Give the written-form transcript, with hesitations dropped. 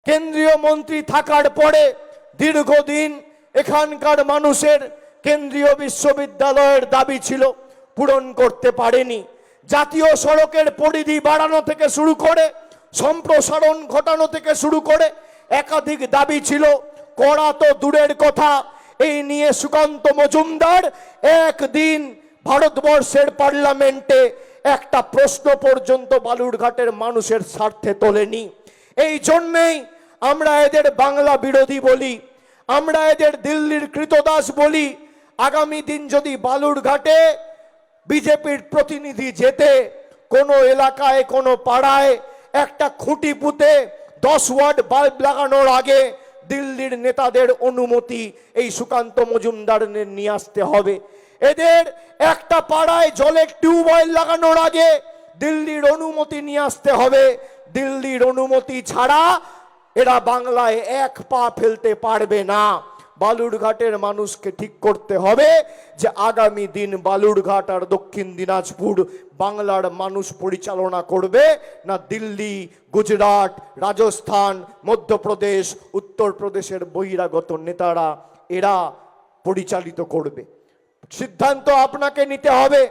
কেন্দ্রীয় মন্ত্রী থাকার পরে দীর্ঘদিন এখানকার মানুষের কেন্দ্রীয় বিশ্ববিদ্যালয়ের দাবি ছিল, পূরণ করতে পারেনি। জাতীয় সড়কের পরিধি বাড়ানো থেকে শুরু করে সম্প্রসারণ ঘটানো থেকে শুরু করে একাধিক দাবি ছিল, করা তো দূরের কথা। এই নিয়ে সুকান্ত মজুমদার একদিন ভারতবর্ষের পার্লামেন্টে একটা প্রশ্ন পর্যন্ত বালুরঘাটের মানুষের স্বার্থে তোলেনি। এই জন্যেই আমরা এদের বাংলা বিরোধী বলি, আমরা এদের দিল্লির কৃতদাস বলি। আগামী দিন যদি বালুরঘাটে বিজেপির প্রতিনিধি যেতে কোনো এলাকায় কোনো পাড়ায় একটা খুঁটি পুঁতে 10 ওয়াট বাল্ব লাগানোর আগে দিল্লির নেতাদের অনুমতি এই সুকান্ত মজুমদারের নিয়ে আসতে হবে। এদের একটা পাড়ায় জলের টিউবওয়েল লাগানোর আগে দিল্লির অনুমতি নিয়ে আসতে হবে। দিল্লির অনুমতি ছাড়া এরা বাংলায় এক পা ফেলতে পারবে না। বালুরঘাটের মানুষকে ঠিক করতে হবে যে আগামী দিন বালুরঘাট আর দক্ষিণ দিনাজপুর বাংলার মানুষ পরিচালনা করবে না দিল্লি, গুজরাট, রাজস্থান, মধ্যপ্রদেশ, উত্তরপ্রদেশের বহিরাগত নেতারা এরা পরিচালিত করবে। সিদ্ধান্ত আপনাকে নিতে হবে।